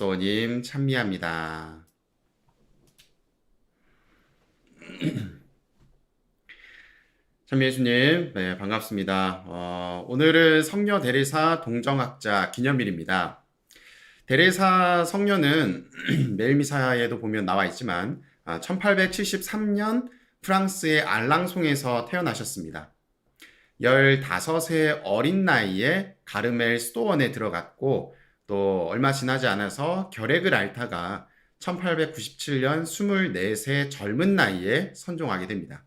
스토어님 찬미합니다. 찬미 예수님, 네, 반갑습니다. 오늘은 성녀 데레사 동정학자 기념일입니다. 데레사 성녀는 매일 미사에도 보면 나와 있지만 1873년 프랑스의 알랑송에서 태어나셨습니다. 15세 어린 나이에 가르멜 수도원에 들어갔고 또 얼마 지나지 않아서 결핵을 앓다가 1897년 24세 젊은 나이에 선종하게 됩니다.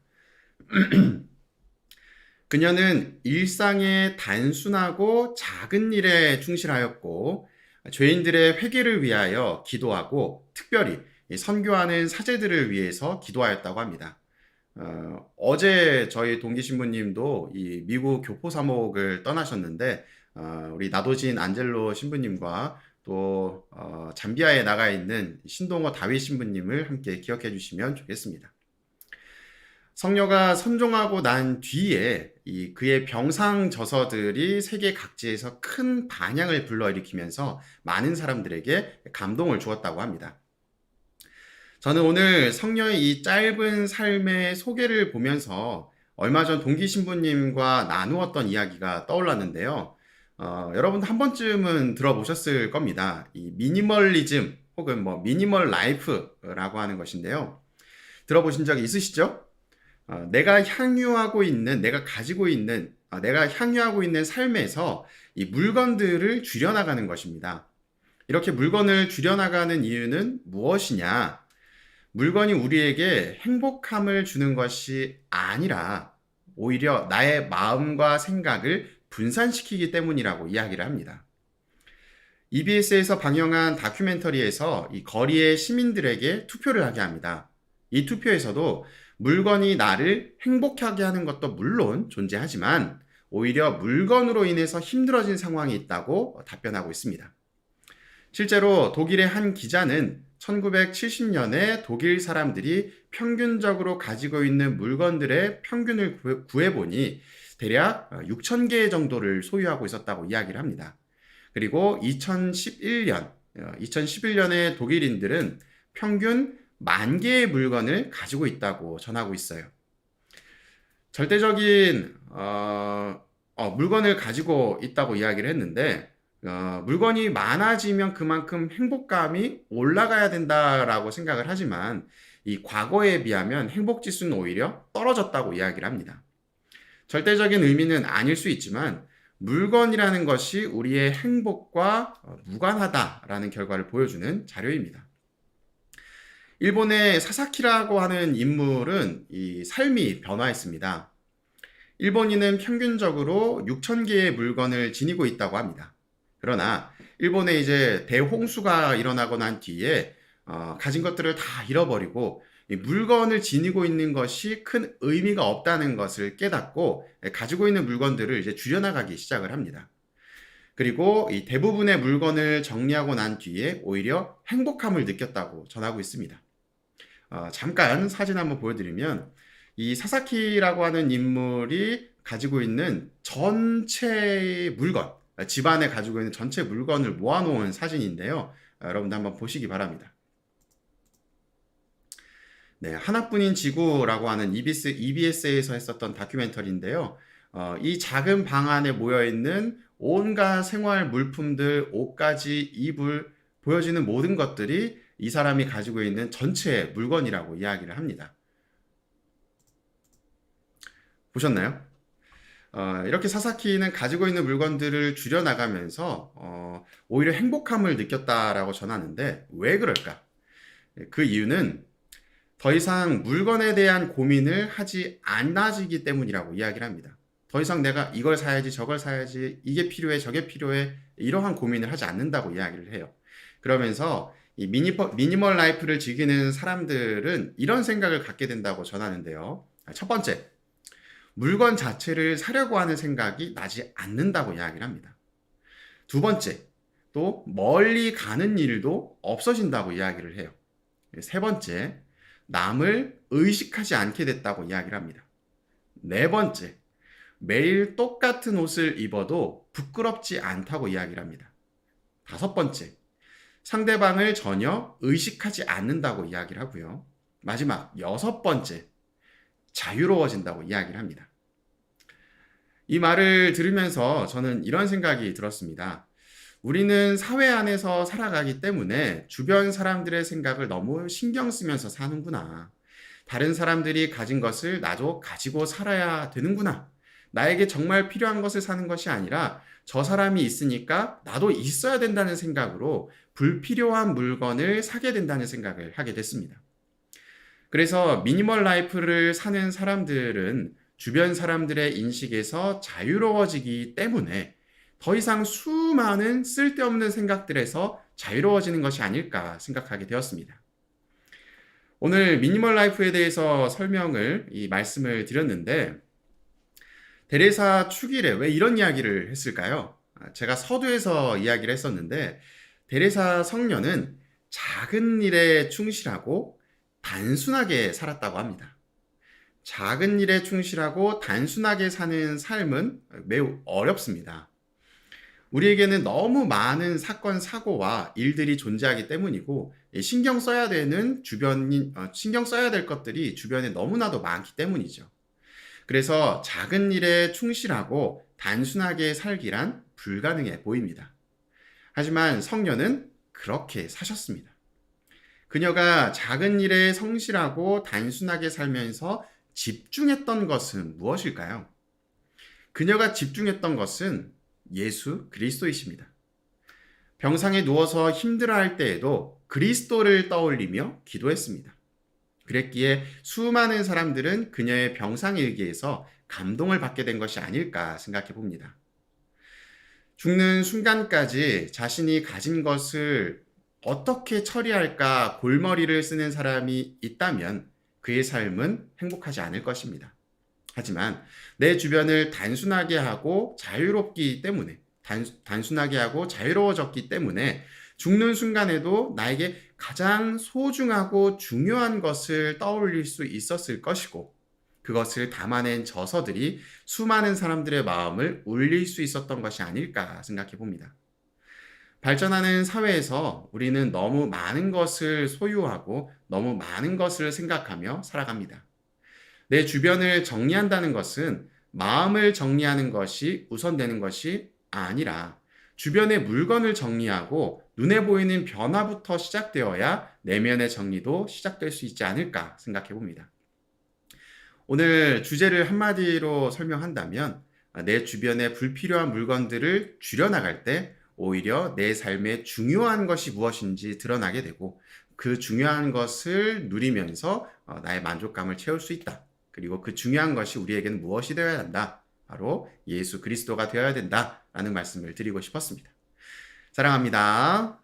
그녀는 일상의 단순하고 작은 일에 충실하였고 죄인들의 회개를 위하여 기도하고 특별히 선교하는 사제들을 위해서 기도하였다고 합니다. 어제 저희 동기 신부님도 이 미국 교포 사목을 떠나셨는데 우리 나도진 안젤로 신부님과 또 잠비아에 나가 있는 신동호 다윗 신부님을 함께 기억해 주시면 좋겠습니다. 성녀가 선종하고 난 뒤에 그의 병상 저서들이 세계 각지에서 큰 반향을 불러일으키면서 많은 사람들에게 감동을 주었다고 합니다. 저는 오늘 성녀의 이 짧은 삶의 소개를 보면서 얼마 전 동기 신부님과 나누었던 이야기가 떠올랐는데요. 여러분도 한 번쯤은 들어보셨을 겁니다. 이 미니멀리즘 혹은 미니멀 라이프라고 하는 것인데요. 들어보신 적 있으시죠? 내가 향유하고 있는, 내가 향유하고 있는 삶에서 이 물건들을 줄여나가는 것입니다. 이렇게 물건을 줄여나가는 이유는 무엇이냐? 물건이 우리에게 행복함을 주는 것이 아니라 오히려 나의 마음과 생각을 분산시키기 때문이라고 이야기를 합니다. EBS에서 방영한 다큐멘터리에서 이 거리의 시민들에게 투표를 하게 합니다. 이 투표에서도 물건이 나를 행복하게 하는 것도 물론 존재하지만 오히려 물건으로 인해서 힘들어진 상황이 있다고 답변하고 있습니다. 실제로 독일의 한 기자는 1970년에 독일 사람들이 평균적으로 가지고 있는 물건들의 평균을 구해보니 대략 6,000개 정도를 소유하고 있었다고 이야기를 합니다. 그리고 2011년에 독일인들은 평균 10,000개의 물건을 가지고 있다고 전하고 있어요. 절대적인 물건을 가지고 있다고 이야기를 했는데 물건이 많아지면 그만큼 행복감이 올라가야 된다라고 생각을 하지만 이 과거에 비하면 행복 지수는 오히려 떨어졌다고 이야기를 합니다. 절대적인 의미는 아닐 수 있지만 물건이라는 것이 우리의 행복과 무관하다라는 결과를 보여주는 자료입니다. 일본의 사사키라고 하는 인물은 이 삶이 변화했습니다. 일본인은 평균적으로 6,000개의 물건을 지니고 있다고 합니다. 그러나 일본에 이제 대홍수가 일어나고 난 뒤에 가진 것들을 다 잃어버리고 이 물건을 지니고 있는 것이 큰 의미가 없다는 것을 깨닫고 가지고 있는 물건들을 이제 줄여나가기 시작을 합니다. 그리고 이 대부분의 물건을 정리하고 난 뒤에 오히려 행복함을 느꼈다고 전하고 있습니다. 잠깐 사진 한번 보여드리면 이 사사키라고 하는 인물이 가지고 있는 전체 물건, 집안에 가지고 있는 전체 물건을 모아놓은 사진인데요. 여러분들 한번 보시기 바랍니다. 네, 하나뿐인 지구라고 하는 EBS에서 했었던 다큐멘터리인데요. 이 작은 방 안에 모여있는 온갖 생활 물품들, 옷가지, 이불, 보여지는 모든 것들이 이 사람이 가지고 있는 전체 물건이라고 이야기를 합니다. 보셨나요? 이렇게 사사키는 가지고 있는 물건들을 줄여나가면서 오히려 행복함을 느꼈다라고 전하는데 왜 그럴까? 그 이유는 더 이상 물건에 대한 고민을 하지 않아지기 때문이라고 이야기를 합니다. 더 이상 내가 이걸 사야지 저걸 사야지 이게 필요해 저게 필요해 이러한 고민을 하지 않는다고 이야기를 해요. 그러면서 이 미니멀 라이프를 즐기는 사람들은 이런 생각을 갖게 된다고 전하는데요. 첫 번째, 물건 자체를 사려고 하는 생각이 나지 않는다고 이야기를 합니다. 두 번째, 또 멀리 가는 일도 없어진다고 이야기를 해요. 세 번째, 남을 의식하지 않게 됐다고 이야기를 합니다. 네 번째, 매일 똑같은 옷을 입어도 부끄럽지 않다고 이야기를 합니다. 다섯 번째, 상대방을 전혀 의식하지 않는다고 이야기를 하고요. 마지막 여섯 번째, 자유로워진다고 이야기를 합니다. 이 말을 들으면서 저는 이런 생각이 들었습니다. 우리는 사회 안에서 살아가기 때문에 주변 사람들의 생각을 너무 신경 쓰면서 사는구나. 다른 사람들이 가진 것을 나도 가지고 살아야 되는구나. 나에게 정말 필요한 것을 사는 것이 아니라 저 사람이 있으니까 나도 있어야 된다는 생각으로 불필요한 물건을 사게 된다는 생각을 하게 됐습니다. 그래서 미니멀 라이프를 사는 사람들은 주변 사람들의 인식에서 자유로워지기 때문에 더 이상 수많은 쓸데없는 생각들에서 자유로워지는 것이 아닐까 생각하게 되었습니다. 오늘 미니멀 라이프에 대해서 이 말씀을 드렸는데, 데레사 축일에 왜 이런 이야기를 했을까요? 제가 서두에서 이야기를 했었는데, 데레사 성녀는 작은 일에 충실하고 단순하게 살았다고 합니다. 작은 일에 충실하고 단순하게 사는 삶은 매우 어렵습니다. 우리에게는 너무 많은 사건, 사고와 일들이 존재하기 때문이고, 신경 써야 될 것들이 주변에 너무나도 많기 때문이죠. 그래서 작은 일에 충실하고 단순하게 살기란 불가능해 보입니다. 하지만 성녀는 그렇게 사셨습니다. 그녀가 작은 일에 성실하고 단순하게 살면서 집중했던 것은 무엇일까요? 그녀가 집중했던 것은 예수 그리스도이십니다. 병상에 누워서 힘들어할 때에도 그리스도를 떠올리며 기도했습니다. 그랬기에 수많은 사람들은 그녀의 병상 일기에서 감동을 받게 된 것이 아닐까 생각해 봅니다. 죽는 순간까지 자신이 가진 것을 어떻게 처리할까 골머리를 쓰는 사람이 있다면 그의 삶은 행복하지 않을 것입니다. 하지만 내 주변을 단순하게 하고 자유로워졌기 때문에 죽는 순간에도 나에게 가장 소중하고 중요한 것을 떠올릴 수 있었을 것이고, 그것을 담아낸 저서들이 수많은 사람들의 마음을 울릴 수 있었던 것이 아닐까 생각해 봅니다. 발전하는 사회에서 우리는 너무 많은 것을 소유하고 너무 많은 것을 생각하며 살아갑니다. 내 주변을 정리한다는 것은 마음을 정리하는 것이 우선되는 것이 아니라 주변의 물건을 정리하고 눈에 보이는 변화부터 시작되어야 내면의 정리도 시작될 수 있지 않을까 생각해 봅니다. 오늘 주제를 한마디로 설명한다면, 내 주변의 불필요한 물건들을 줄여나갈 때 오히려 내 삶에 중요한 것이 무엇인지 드러나게 되고, 그 중요한 것을 누리면서 나의 만족감을 채울 수 있다. 그리고 그 중요한 것이 우리에게는 무엇이 되어야 한다? 바로 예수 그리스도가 되어야 된다라는 말씀을 드리고 싶었습니다. 사랑합니다.